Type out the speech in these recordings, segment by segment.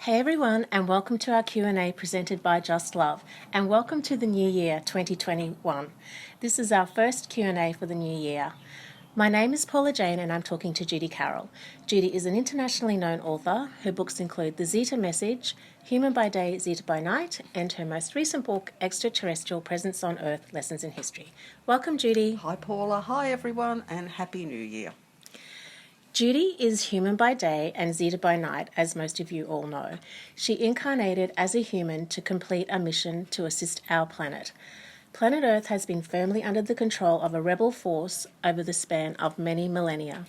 Hey everyone, and welcome to our Q&A presented by Just Love, and welcome to the new year 2021. This is our first Q&A for the new year. My name is Paula Jane and I'm talking to Judy Carroll. Judy is an internationally known author. Her books include The Zeta Message, Human by Day, Zeta by Night, and her most recent book, Extraterrestrial Presence on Earth, Lessons in History. Welcome, Judy. Hi Paula, hi everyone, and Happy New Year. Judy is human by day and Zeta by night, as most of you all know. She incarnated as a human to complete a mission to assist our planet. Planet Earth has been firmly under the control of a rebel force over the span of many millennia.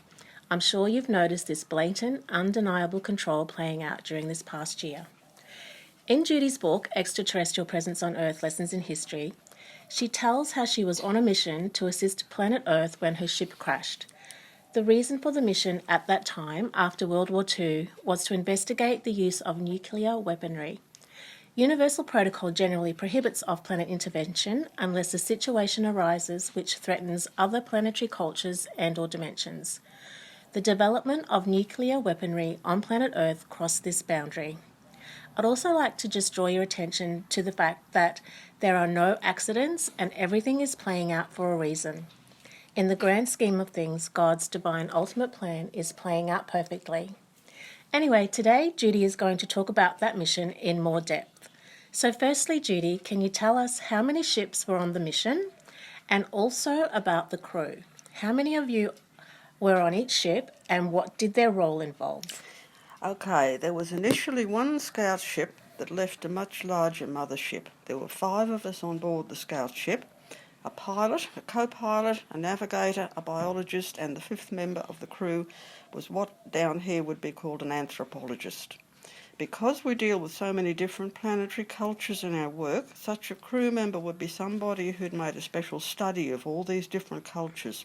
I'm sure you've noticed this blatant, undeniable control playing out during this past year. In Judy's book, Extraterrestrial Presence on Earth, Lessons in History, she tells how she was on a mission to assist planet Earth when her ship crashed. The reason for the mission at that time, after World War II, was to investigate the use of nuclear weaponry. Universal protocol generally prohibits off-planet intervention unless a situation arises which threatens other planetary cultures and/or dimensions. The development of nuclear weaponry on planet Earth crossed this boundary. I'd also like to just draw your attention to the fact that there are no accidents and everything is playing out for a reason. In the grand scheme of things, God's divine ultimate plan is playing out perfectly. Anyway, today Judy is going to talk about that mission in more depth. So firstly, Judy, can you tell us how many ships were on the mission and also about the crew? How many of you were on each ship and what did their role involve? Okay, there was initially one scout ship that left a much larger mothership. There were 5 of us on board the scout ship. A pilot, a co-pilot, a navigator, a biologist, and the 5th member of the crew was what down here would be called an anthropologist. Because we deal with so many different planetary cultures in our work, such a crew member would be somebody who'd made a special study of all these different cultures.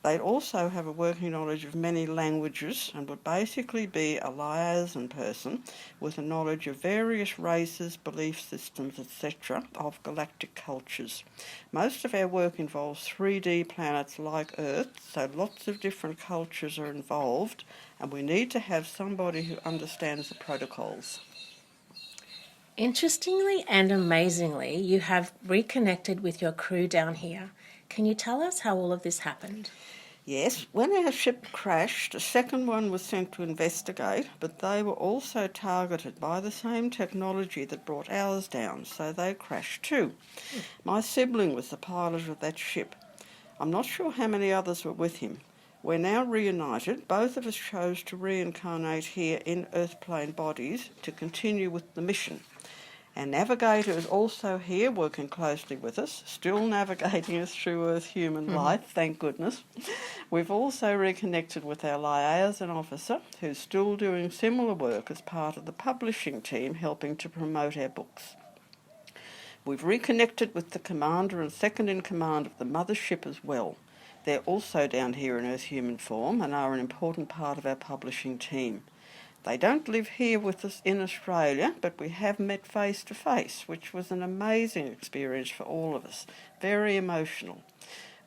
They'd also have a working knowledge of many languages and would basically be a liaison person with a knowledge of various races, belief systems, etc. of galactic cultures. Most of our work involves 3D planets like Earth, so lots of different cultures are involved, and we need to have somebody who understands the protocols. Interestingly and amazingly, you have reconnected with your crew down here. Can you tell us how all of this happened? Yes, when our ship crashed, a second one was sent to investigate, but they were also targeted by the same technology that brought ours down, so they crashed too. My sibling was the pilot of that ship. I'm not sure how many others were with him. We're now reunited. Both of us chose to reincarnate here in Earth-plane bodies to continue with the mission. Our navigator is also here working closely with us, still navigating us through Earth human life, thank goodness. We've also reconnected with our liaison officer, who's still doing similar work as part of the publishing team helping to promote our books. We've reconnected with the commander and second in command of the mothership as well. They're also down here in Earth human form and are an important part of our publishing team. They don't live here with us in Australia, but we have met face to face, which was an amazing experience for all of us, very emotional.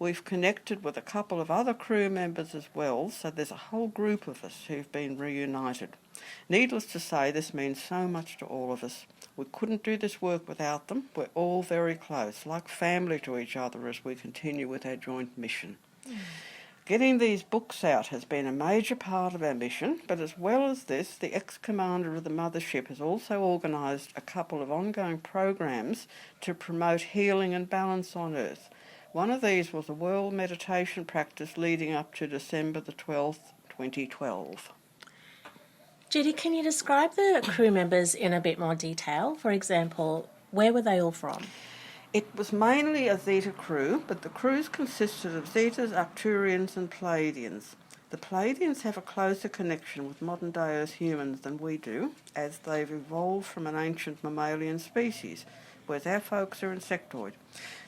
We've connected with a couple of other crew members as well, so there's a whole group of us who've been reunited. Needless to say, this means so much to all of us. We couldn't do this work without them. We're all very close, like family to each other as we continue with our joint mission. Getting these books out has been a major part of our mission, but as well as this, the ex-commander of the mothership has also organised a couple of ongoing programs to promote healing and balance on Earth. One of these was a world meditation practice leading up to December the 12th, 2012. Judy, can you describe the crew members in a bit more detail? For example, where were they all from? It was mainly a Zeta crew, but the crews consisted of Zetas, Arcturians and Pleiadians. The Pleiadians have a closer connection with modern-day Earth humans than we do, as they've evolved from an ancient mammalian species, whereas our folks are insectoid.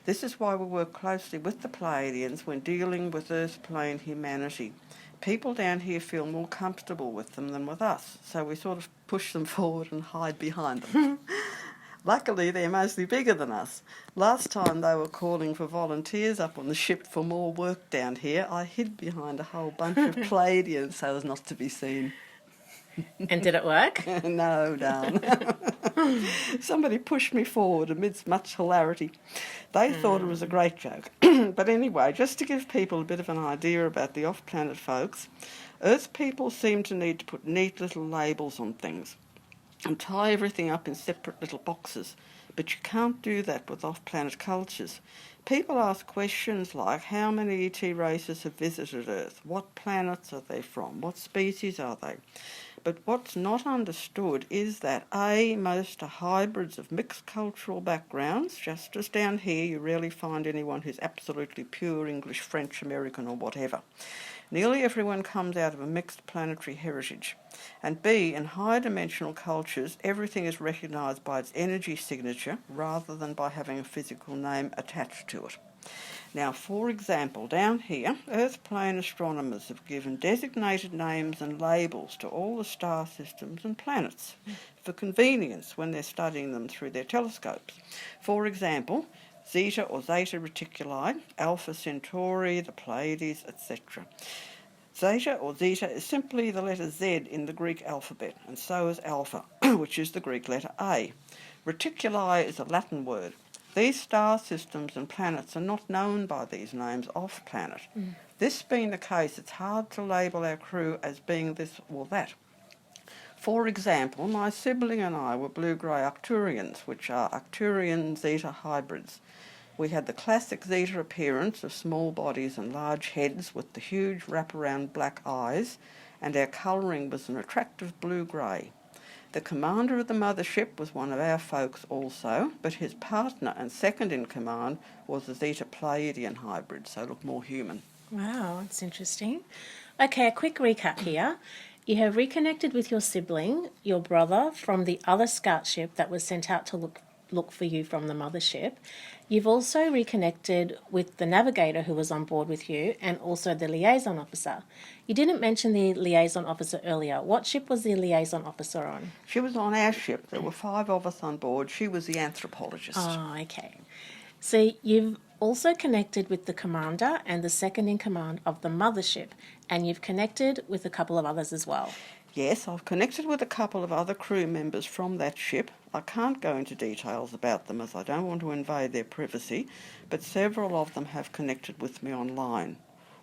This is why we work closely with the Pleiadians when dealing with Earth-plane humanity. People down here feel more comfortable with them than with us, so we sort of push them forward and hide behind them. Luckily, they're mostly bigger than us. Last time they were calling for volunteers up on the ship for more work down here, I hid behind a whole bunch of Pleiadians so as not to be seen. And did it work? No, darn. Somebody pushed me forward amidst much hilarity. They thought it was a great joke. But anyway, just to give people a bit of an idea about the off-planet folks, Earth people seem to need to put neat little labels on things and tie everything up in separate little boxes. But you can't do that with off-planet cultures. People ask questions like how many ET races have visited Earth, what planets are they from, what species are they? But what's not understood is that A, most are hybrids of mixed cultural backgrounds, just as down here you rarely find anyone who's absolutely pure English, French, American or whatever. Nearly everyone comes out of a mixed planetary heritage. And B, in higher dimensional cultures, everything is recognised by its energy signature rather than by having a physical name attached to it. Now, for example, down here, Earth plane astronomers have given designated names and labels to all the star systems and planets for convenience when they're studying them through their telescopes. For example, Zeta or Zeta Reticuli, Alpha Centauri, the Pleiades, etc. Zeta or Zeta is simply the letter Z in the Greek alphabet, and so is Alpha, which is the Greek letter A. Reticuli is a Latin word. These star systems and planets are not known by these names off-planet. This being the case, it's hard to label our crew as being this or that. For example, my sibling and I were blue-grey Arcturians, which are Arcturian Zeta hybrids. We had the classic Zeta appearance of small bodies and large heads with the huge wraparound black eyes, and our colouring was an attractive blue-grey. The commander of the mothership was one of our folks also, but his partner and second in command was a Zeta Pleiadian hybrid, so looked more human. Wow, that's interesting. Okay, a quick recap here. You have reconnected with your sibling, your brother, from the other scout ship that was sent out to look for you from the mothership. You've also reconnected with the navigator who was on board with you and also the liaison officer. You didn't mention the liaison officer earlier. What ship was the liaison officer on? She was on our ship. There were 5 of us on board. She was the anthropologist. Oh, okay. So you've also connected with the commander and the second in command of the mothership, and you've connected with a couple of others as well. Yes, I've connected with a couple of other crew members from that ship. I can't go into details about them as I don't want to invade their privacy, but several of them have connected with me online.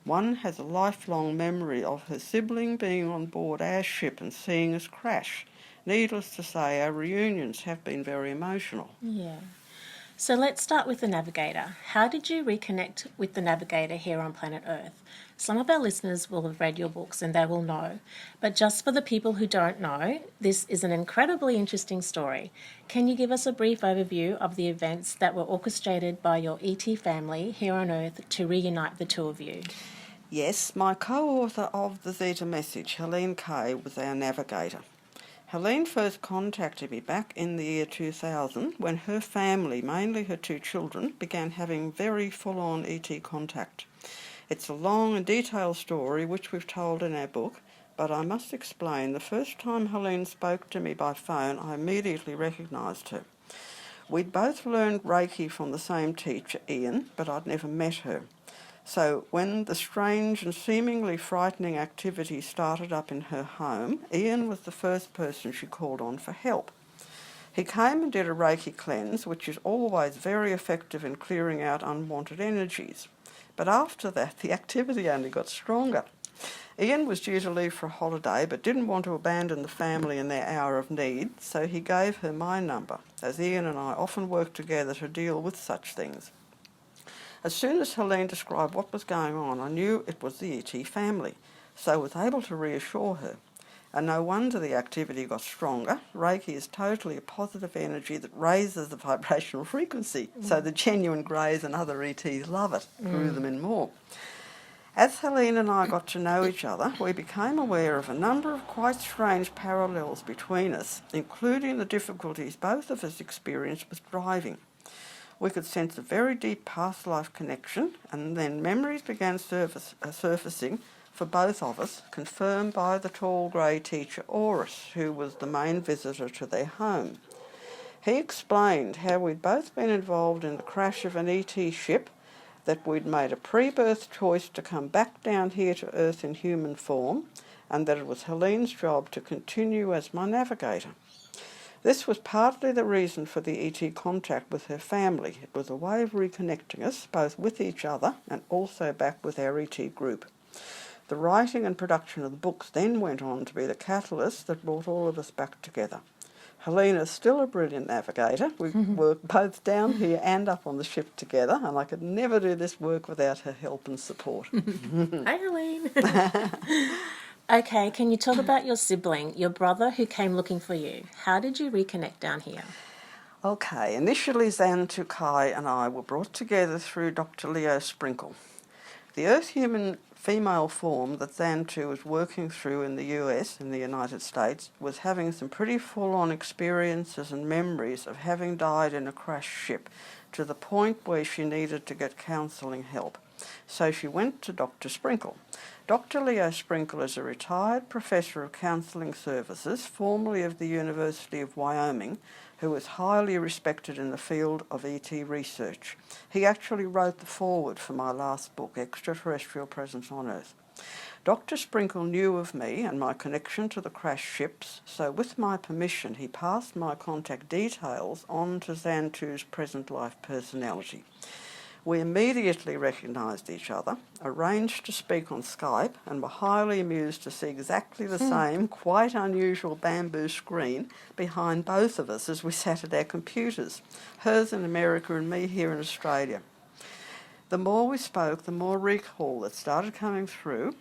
One has a lifelong memory of her sibling being on board our ship and seeing us crash. Needless to say, our reunions have been very emotional. Yeah. So let's start with the navigator. How did you reconnect with the navigator here on planet Earth? Some of our listeners will have read your books and they will know. But just for the people who don't know, this is an incredibly interesting story. Can you give us a brief overview of the events that were orchestrated by your ET family here on Earth to reunite the two of you? Yes, my co-author of the Zeta Message, Helene Kay, was our navigator. Helene first contacted me back in the year 2000 when her family, mainly her 2 children, began having very full-on ET contact. It's a long and detailed story which we've told in our book, but I must explain the first time Helene spoke to me by phone I immediately recognised her. We'd both learned Reiki from the same teacher, Ian, but I'd never met her. So when the strange and seemingly frightening activity started up in her home, Ian was the first person she called on for help. He came and did a Reiki cleanse, which is always very effective in clearing out unwanted energies. But after that, the activity only got stronger. Ian was due to leave for a holiday, but didn't want to abandon the family in their hour of need, so he gave her my number, as Ian and I often work together to deal with such things. As soon as Helene described what was going on, I knew it was the ET family, so I was able to reassure her. And no wonder the activity got stronger. Reiki is totally a positive energy that raises the vibrational frequency, so the genuine greys and other ETs love it, grew them in more. As Helene and I got to know each other, we became aware of a number of quite strange parallels between us, including the difficulties both of us experienced with driving. We could sense a very deep past life connection, and then memories began surfacing for both of us, confirmed by the tall grey teacher Orris, who was the main visitor to their home. He explained how we'd both been involved in the crash of an ET ship, that we'd made a pre-birth choice to come back down here to Earth in human form, and that it was Helene's job to continue as my navigator. This was partly the reason for the ET contact with her family. It was a way of reconnecting us, both with each other and also back with our ET group. The writing and production of the books then went on to be the catalyst that brought all of us back together. Helene is still a brilliant navigator. We work both down here and up on the ship together, and I could never do this work without her help and support. Hi, Helene. Okay, can you talk about your sibling, your brother who came looking for you? How did you reconnect down here? Okay, initially Xantu Kai and I were brought together through Dr. Leo Sprinkle. The Earth-human female form that Xantu was working through in the US, in the United States, was having some pretty full-on experiences and memories of having died in a crashed ship, to the point where she needed to get counselling help. So she went to Dr. Sprinkle. Dr. Leo Sprinkle is a retired professor of counselling services, formerly of the University of Wyoming, who is highly respected in the field of ET research. He actually wrote the foreword for my last book, Extraterrestrial Presence on Earth. Dr. Sprinkle knew of me and my connection to the crashed ships, so with my permission he passed my contact details on to Xantu's present life personality. We immediately recognised each other, arranged to speak on Skype, and were highly amused to see exactly the same, quite unusual bamboo screen behind both of us as we sat at our computers, hers in America and me here in Australia. The more we spoke, the more recall that started coming through,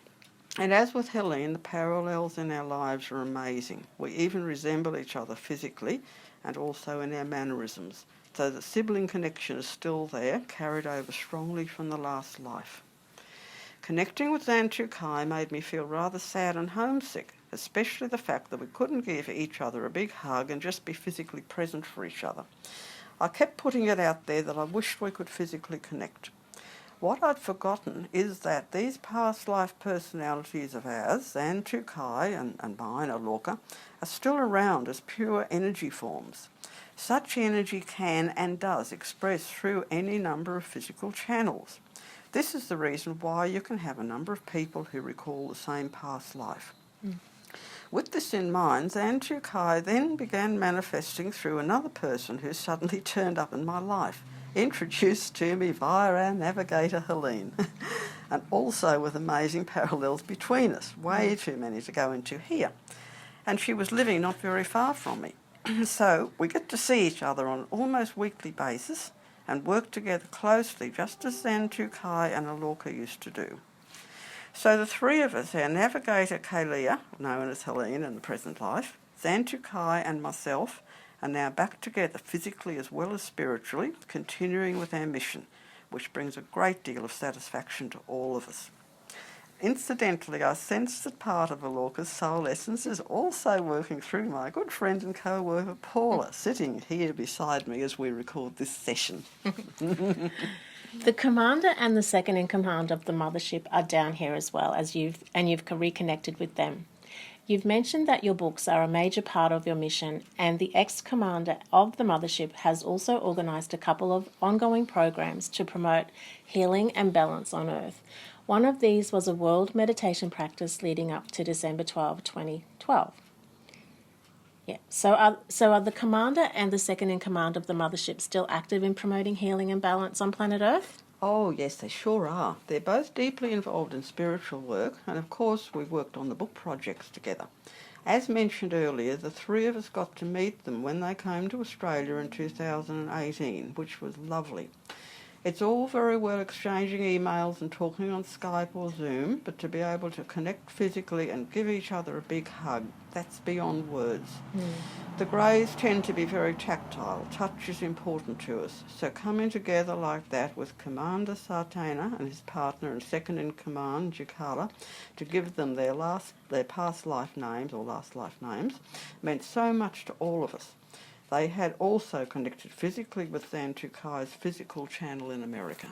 and as with Helene, the parallels in our lives are amazing. We even resemble each other physically and also in our mannerisms. So the sibling connection is still there, carried over strongly from the last life. Connecting with Xantu Kai made me feel rather sad and homesick, especially the fact that we couldn't give each other a big hug and just be physically present for each other. I kept putting it out there that I wished we could physically connect. What I'd forgotten is that these past life personalities of ours, Xantu Kai and mine, Alorca, are still around as pure energy forms. Such energy can and does express through any number of physical channels. This is the reason why you can have a number of people who recall the same past life. With this in mind, Xantu Kai then began manifesting through another person who suddenly turned up in my life, introduced to me via our navigator Helene, and also with amazing parallels between us, way too many to go into here. And she was living not very far from me. So we get to see each other on an almost weekly basis and work together closely, just as Xantu Kai and Alorca used to do. So the three of us, our navigator Kalia, known as Helene in the present life, Xantu Kai and myself, are now back together physically as well as spiritually, continuing with our mission, which brings a great deal of satisfaction to all of us. Incidentally, I sense that part of Alorca's soul essence is also working through my good friend and co-worker Paula, sitting here beside me as we record this session. The commander and the second in command of the mothership are down here as well, as you've reconnected with them. You've mentioned that your books are a major part of your mission, and the ex-commander of the mothership has also organised a couple of ongoing programs to promote healing and balance on Earth. One of these was a world meditation practice leading up to December 12, 2012. Yeah. So are the commander and the second in command of the mothership still active in promoting healing and balance on planet Earth? Oh, yes, they sure are. They're both deeply involved in spiritual work, and of course we've worked on the book projects together. As mentioned earlier, the three of us got to meet them when they came to Australia in 2018, which was lovely. It's all very well exchanging emails and talking on Skype or Zoom, but to be able to connect physically and give each other a big hug, that's beyond words. The Greys tend to be very tactile. Touch is important to us. So coming together like that with Commander Sartana and his partner and second in command, Jikala, to give them their past life names or last life names, meant so much to all of us. They had also connected physically with Xantu Kai's physical channel in America.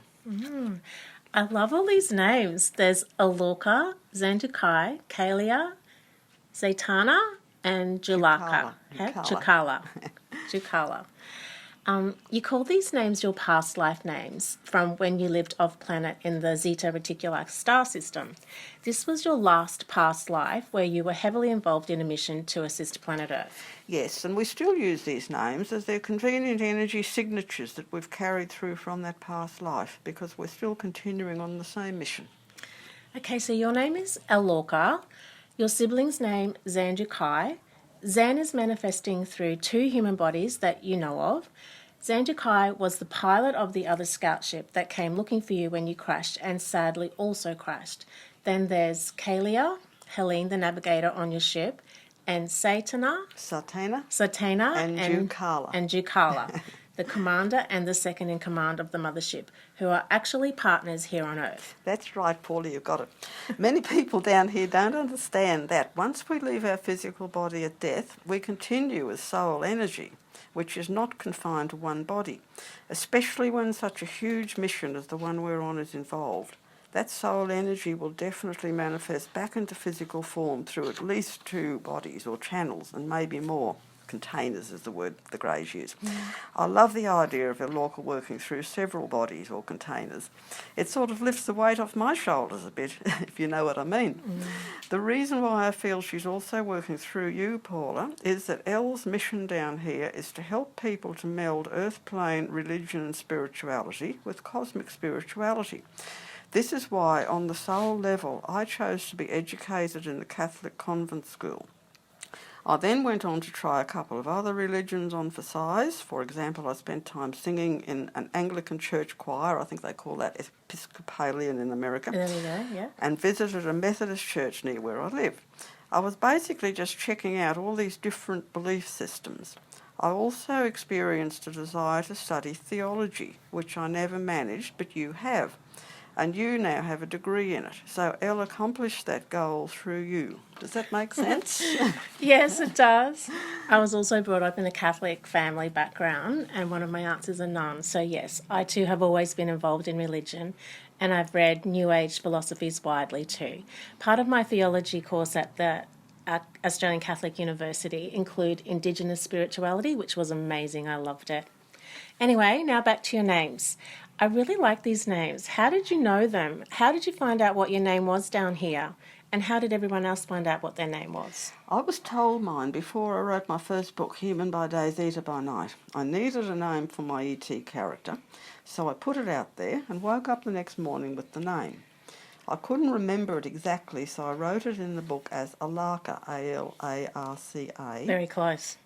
I love all these names. There's Alorca, Xantu Kai, Kalia, Zaitana, and Julaka. Jukala. Jukala. You call these names your past life names from when you lived off-planet in the Zeta Reticuli star system. This was your last past life where you were heavily involved in a mission to assist planet Earth. Yes, and we still use these names as they're convenient energy signatures that we've carried through from that past life because we're still continuing on the same mission. Okay, so your name is Alorca, your sibling's name Zanjukai. Zan is manifesting through 2 human bodies that you know of. Zanjukai was the pilot of the other scout ship that came looking for you when you crashed and sadly also crashed. Then there's Kalia, Helene the navigator on your ship, and Satana, and Jukala, the commander and the second in command of the mothership, who are actually partners here on Earth. That's right, Paula, you've got it. Many people down here don't understand that once we leave our physical body at death, we continue as soul energy, which is not confined to one body, especially when such a huge mission as the one we're on is involved. That soul energy will definitely manifest back into physical form through at least 2 bodies or channels, and maybe more. Containers is the word the Greys use. I love the idea of Alorca working through several bodies or containers. It sort of lifts the weight off my shoulders a bit, if you know what I mean. The reason why I feel she's also working through you, Paula, is that Elle's mission down here is to help people to meld earth plane religion and spirituality with cosmic spirituality. This is why, on the soul level, I chose to be educated in the Catholic convent school. I then went on to try a couple of other religions on for size. For example, I spent time singing in an Anglican church choir, I think they call that Episcopalian in America, There we go, yeah. and visited a Methodist church near where I live. I was basically just checking out all these different belief systems. I also experienced a desire to study theology, which I never managed, but you have. And you now have a degree in it. So Elle accomplished that goal through you. Does that make sense? Yes, it does. I was also brought up in a Catholic family background, and one of my aunts is a nun. So yes, I too have always been involved in religion, and I've read New Age philosophies widely too. Part of my theology course at the Australian Catholic University include Indigenous spirituality, which was amazing. I loved it. Anyway, now back to your names. I really like these names. How did you know them? How did you find out what your name was down here? And how did everyone else find out what their name was? I was told mine before I wrote my first book, Human by Day, Zeta by Night. I needed a name for my ET character, so I put it out there and woke up the next morning with the name. I couldn't remember it exactly, so I wrote it in the book as Alarca, A-L-A-R-C-A. Very close.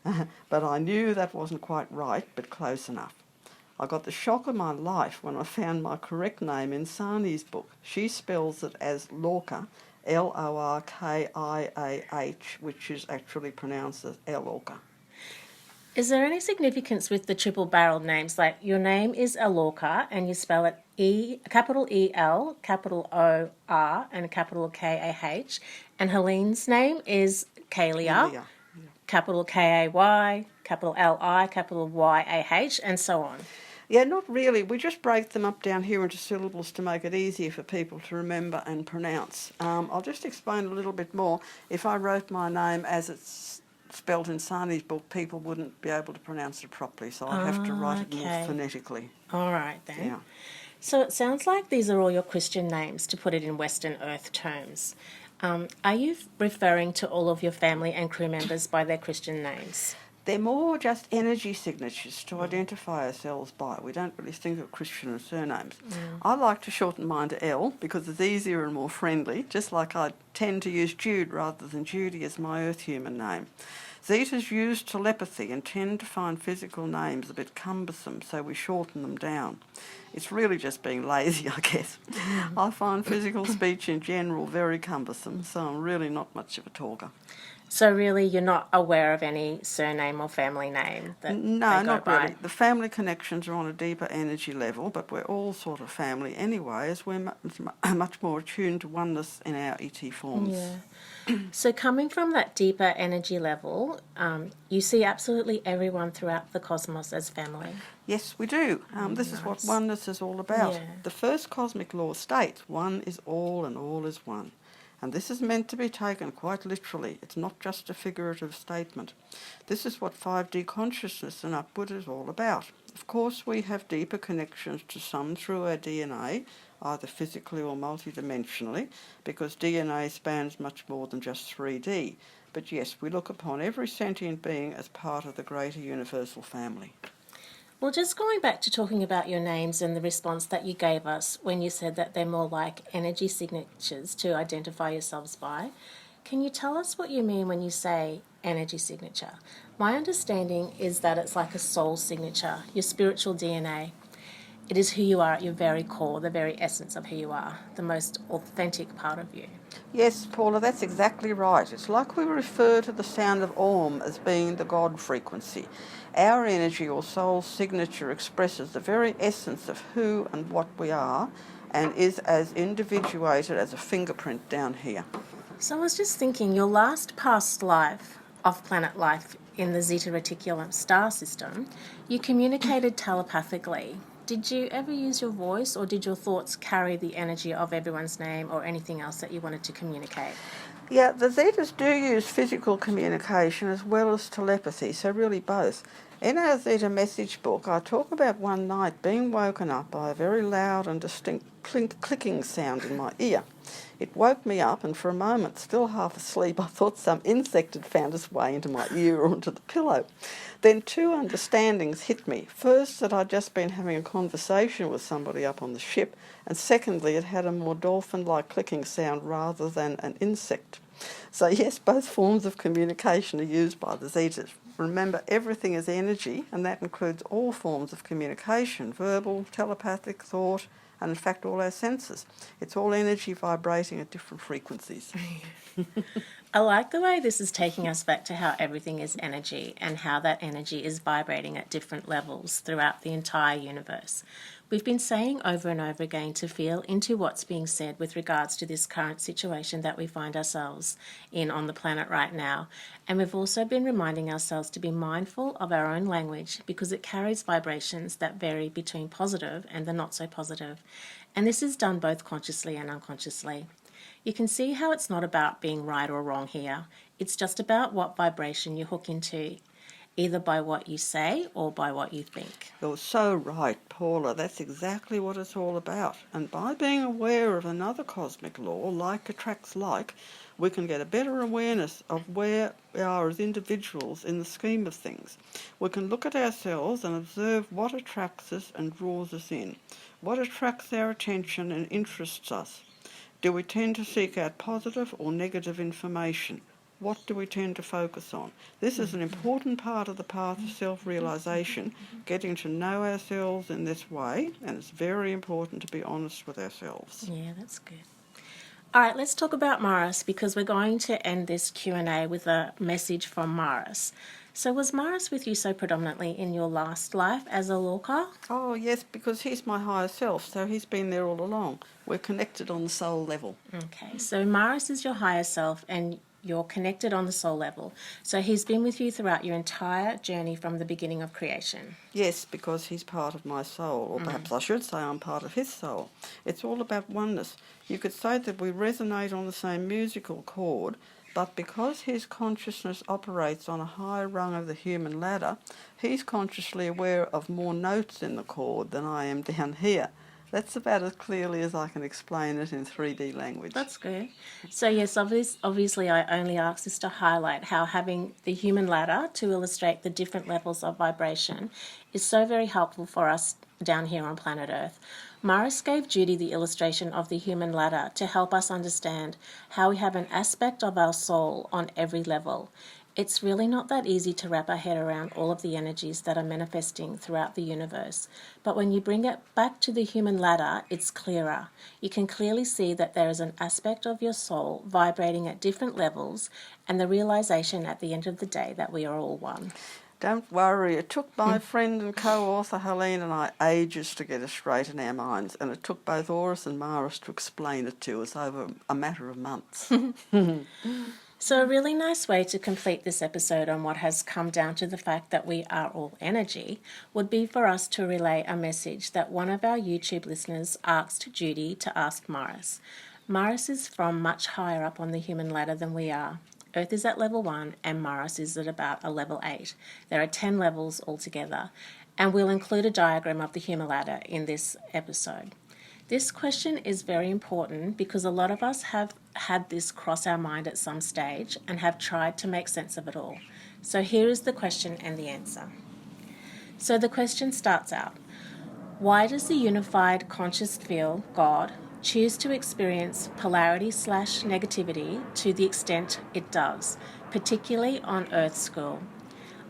But I knew that wasn't quite right, but close enough. I got the shock of my life when I found my correct name in Sani's book. She spells it as Lorca, L-O-R-K-I-A-H, which is actually pronounced as Elorca. Is there any significance with the triple-barreled names? Like your name is Alorca and you spell it capital E-L, capital O-R and capital K-A-H. And Helene's name is Kalia, capital K-A-Y, capital L-I, capital Y-A-H, and so on. Yeah, not really. We just break them up down here into syllables to make it easier for people to remember and pronounce. I'll just explain a little bit more. If I wrote my name as it's spelled in Sani's book, people wouldn't be able to pronounce it properly, so I have to write it more phonetically. All right, then. Yeah. So it sounds like these are all your Christian names, to put it in Western Earth terms. Are you referring to all of your family and crew members by their Christian names? They're more just energy signatures to identify ourselves by. We don't really think of Christian as surnames. I like to shorten mine to L because it's easier and more friendly, just like I tend to use Jude rather than Judy as my Earth human name. Zetas use telepathy and tend to find physical names a bit cumbersome, so we shorten them down. It's really just being lazy, I guess. I find physical speech in general very cumbersome, so I'm really not much of a talker. So really you're not aware of any surname or family name that No, they go not by? really. The family connections are on a deeper energy level, but we're all sort of family anyway, as we're much more attuned to oneness in our ET forms. Yeah. So coming from that deeper energy level, you see absolutely everyone throughout the cosmos as family. Yes, we do. This is what oneness is all about. Yeah. The first cosmic law states one is all and all is one. And this is meant to be taken quite literally. It's not just a figurative statement. This is what 5D consciousness and upward is all about. Of course, we have deeper connections to some through our DNA, either physically or multidimensionally, because DNA spans much more than just 3D. But yes, we look upon every sentient being as part of the greater universal family. Well, just going back to talking about your names and the response that you gave us when you said that they're more like energy signatures to identify yourselves by, can you tell us what you mean when you say energy signature? My understanding is that it's like a soul signature, your spiritual DNA. It is who you are at your very core, the very essence of who you are, the most authentic part of you. Yes, Paula, that's exactly right. It's like we refer to the sound of Om as being the God frequency. Our energy or soul signature expresses the very essence of who and what we are and is as individuated as a fingerprint down here. So I was just thinking, your last past life, off-planet life in the Zeta Reticulum star system, you communicated telepathically. Did you ever use your voice, or did your thoughts carry the energy of everyone's name or anything else that you wanted to communicate? Yeah, the Zetas do use physical communication as well as telepathy, so really both. In our Zeta message book, I talk about one night being woken up by a very loud and distinct clicking sound in my ear. It woke me up, and for a moment, still half asleep, I thought some insect had found its way into my ear or onto the pillow. Then two understandings hit me. First, that I'd just been having a conversation with somebody up on the ship, and secondly, it had a more dolphin-like clicking sound rather than an insect. So yes, both forms of communication are used by the Zetas. Remember, everything is energy, and that includes all forms of communication, verbal, telepathic, thought, and in fact all our senses. It's all energy vibrating at different frequencies. I like the way this is taking us back to how everything is energy and how that energy is vibrating at different levels throughout the entire universe. We've been saying over and over again to feel into what's being said with regards to this current situation that we find ourselves in on the planet right now. And we've also been reminding ourselves to be mindful of our own language because it carries vibrations that vary between positive and the not so positive. And this is done both consciously and unconsciously. You can see how it's not about being right or wrong here. It's just about what vibration you hook into, either by what you say or by what you think. You're so right, Paula. That's exactly what it's all about. And by being aware of another cosmic law, like attracts like, we can get a better awareness of where we are as individuals in the scheme of things. We can look at ourselves and observe what attracts us and draws us in, what attracts our attention and interests us. Do we tend to seek out positive or negative information? What do we tend to focus on? This is an important part of the path of self-realisation, getting to know ourselves in this way, and it's very important to be honest with ourselves. Yeah, that's good. All right, let's talk about Maris because we're going to end this Q&A with a message from Maris. So was Maris with you so predominantly in your last life as a Lorca? Oh yes, because he's my higher self, so he's been there all along. We're connected on the soul level. Okay, so Maris is your higher self and you're connected on the soul level. So he's been with you throughout your entire journey from the beginning of creation. Yes, because he's part of my soul, or perhaps I should say I'm part of his soul. It's all about oneness. You could say that we resonate on the same musical chord, but because his consciousness operates on a higher rung of the human ladder, he's consciously aware of more notes in the chord than I am down here. That's about as clearly as I can explain it in 3D language. That's good. So yes, obviously I only asked this to highlight how having the human ladder to illustrate the different levels of vibration is so very helpful for us down here on planet Earth. Maris gave Judy the illustration of the human ladder to help us understand how we have an aspect of our soul on every level. It's really not that easy to wrap our head around all of the energies that are manifesting throughout the universe. But when you bring it back to the human ladder, it's clearer. You can clearly see that there is an aspect of your soul vibrating at different levels and the realization at the end of the day that we are all one. Don't worry, it took my friend and co-author Helene and I ages to get it straight in our minds, and it took both Oris and Maris to explain it to us over a matter of months. So a really nice way to complete this episode on what has come down to the fact that we are all energy would be for us to relay a message that one of our YouTube listeners asked Judy to ask Maris. Maris is from much higher up on the human ladder than we are. Earth is at level 1 and Mars is at about a level 8. There are 10 levels altogether, and we'll include a diagram of the human ladder in this episode. This question is very important because a lot of us have had this cross our mind at some stage and have tried to make sense of it all. So here is the question and the answer. So the question starts out, why does the unified conscious field, God, choose to experience polarity/negativity to the extent it does, particularly on Earth School?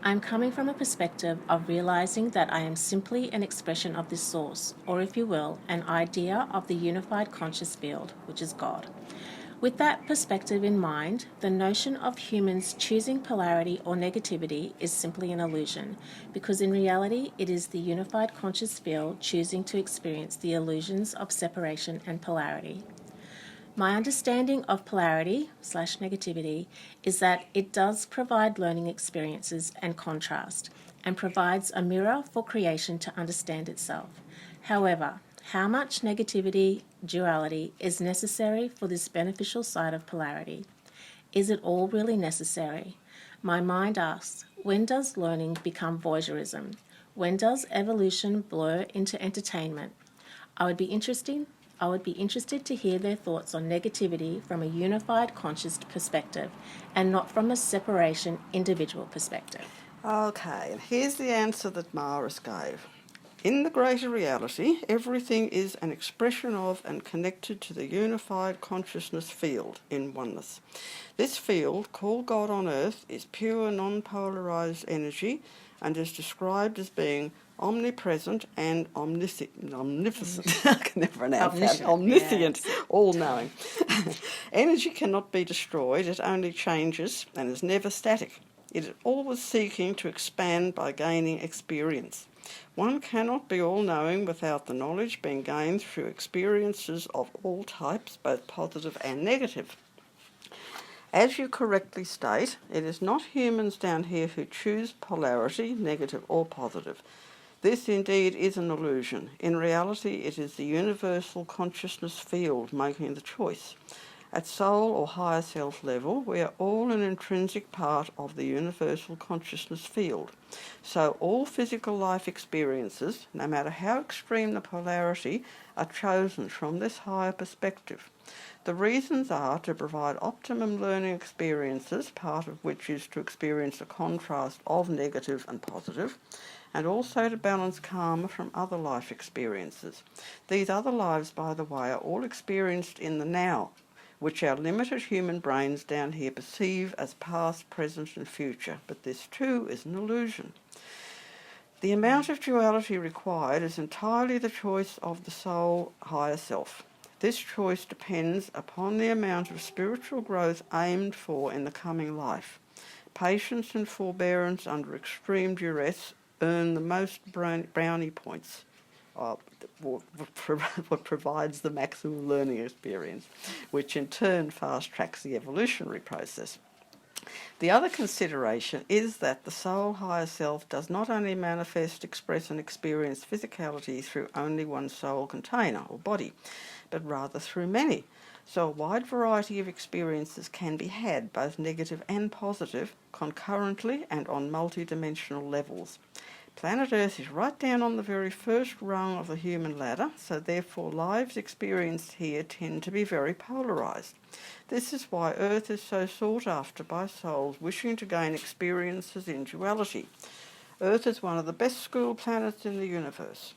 I'm coming from a perspective of realizing that I am simply an expression of this source, or if you will, an idea of the unified conscious field, which is God. With that perspective in mind, the notion of humans choosing polarity or negativity is simply an illusion, because in reality it is the unified conscious field choosing to experience the illusions of separation and polarity. My understanding of polarity/negativity is that it does provide learning experiences and contrast, and provides a mirror for creation to understand itself. However, how much negativity, duality, is necessary for this beneficial side of polarity? Is it all really necessary? My mind asks, when does learning become voyeurism? When does evolution blur into entertainment? I would be interested to hear their thoughts on negativity from a unified conscious perspective and not from a separation individual perspective. Okay, and here's the answer that Maris gave. In the greater reality, everything is an expression of and connected to the unified consciousness field in oneness. This field, called God on Earth, is pure non-polarized energy and is described as being omnipresent and omnificent. I can never pronounce that. Omniscient, yes. All-knowing. Energy cannot be destroyed, it only changes and is never static. It is always seeking to expand by gaining experience. One cannot be all-knowing without the knowledge being gained through experiences of all types, both positive and negative. As you correctly state, it is not humans down here who choose polarity, negative or positive. This indeed is an illusion. In reality, it is the universal consciousness field making the choice. At soul or higher self level, we are all an intrinsic part of the universal consciousness field. So all physical life experiences, no matter how extreme the polarity, are chosen from this higher perspective. The reasons are to provide optimum learning experiences, part of which is to experience a contrast of negative and positive, and also to balance karma from other life experiences. These other lives, by the way, are all experienced in the now, which our limited human brains down here perceive as past, present and future, but this too is an illusion. The amount of duality required is entirely the choice of the soul higher self. This choice depends upon the amount of spiritual growth aimed for in the coming life. Patience and forbearance under extreme duress earn the most brownie points, what provides the maximum learning experience, which in turn fast-tracks the evolutionary process. The other consideration is that the soul higher self does not only manifest, express and experience physicality through only one soul container or body, but rather through many. So a wide variety of experiences can be had, both negative and positive, concurrently and on multidimensional levels. Planet Earth is right down on the very first rung of the human ladder, so therefore lives experienced here tend to be very polarised. This is why Earth is so sought after by souls wishing to gain experiences in duality. Earth is one of the best school planets in the universe.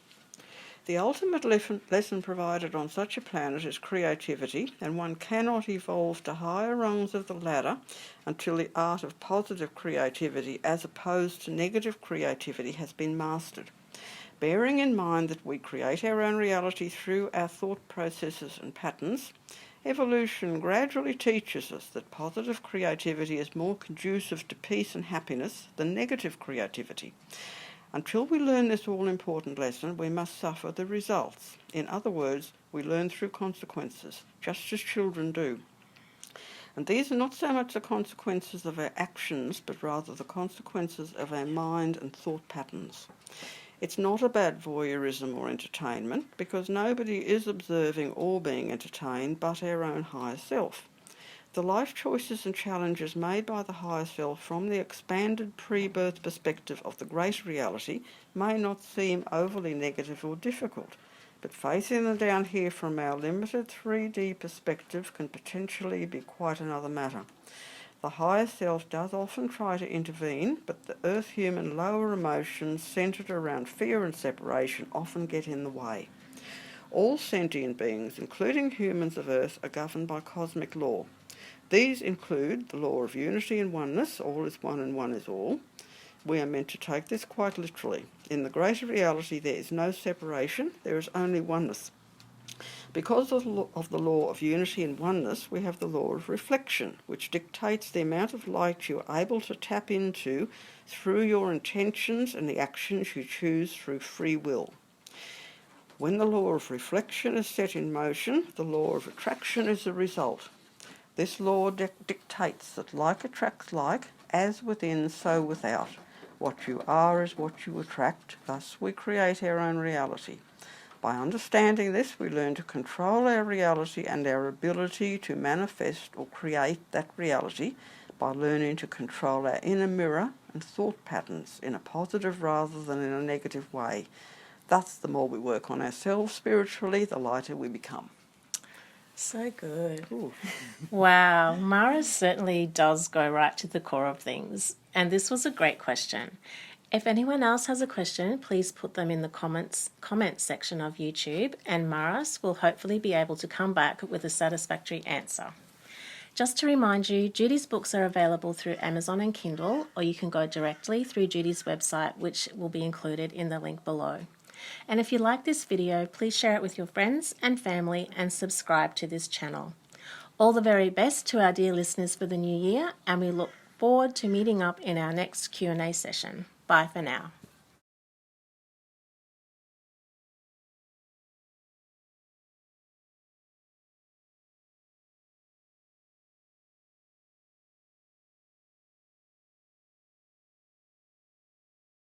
The ultimate lesson provided on such a planet is creativity, and one cannot evolve to higher rungs of the ladder until the art of positive creativity as opposed to negative creativity has been mastered. Bearing in mind that we create our own reality through our thought processes and patterns, evolution gradually teaches us that positive creativity is more conducive to peace and happiness than negative creativity. Until we learn this all-important lesson, we must suffer the results. In other words, we learn through consequences, just as children do. And these are not so much the consequences of our actions, but rather the consequences of our mind and thought patterns. It's not about voyeurism or entertainment, because nobody is observing or being entertained but our own higher self. The life choices and challenges made by the higher self from the expanded pre-birth perspective of the greater reality may not seem overly negative or difficult, but facing them down here from our limited 3D perspective can potentially be quite another matter. The higher self does often try to intervene, but the earth human lower emotions centred around fear and separation often get in the way. All sentient beings, including humans of earth, are governed by cosmic law. These include the law of unity and oneness, all is one and one is all. We are meant to take this quite literally. In the greater reality there is no separation, there is only oneness. Because of the law of unity and oneness, we have the law of reflection, which dictates the amount of light you are able to tap into through your intentions and the actions you choose through free will. When the law of reflection is set in motion, the law of attraction is the result. This law dictates that like attracts like, as within, so without. What you are is what you attract, thus we create our own reality. By understanding this, we learn to control our reality and our ability to manifest or create that reality by learning to control our inner mirror and thought patterns in a positive rather than in a negative way. Thus, the more we work on ourselves spiritually, the lighter we become. So good. Ooh. Wow, Mara certainly does go right to the core of things. And this was a great question. If anyone else has a question, please put them in the comments section of YouTube, and Maras will hopefully be able to come back with a satisfactory answer. Just to remind you, Judy's books are available through Amazon and Kindle, or you can go directly through Judy's website, which will be included in the link below. And if you like this video, please share it with your friends and family and subscribe to this channel. All the very best to our dear listeners for the new year, and we look forward to meeting up in our next Q&A session. Bye for now.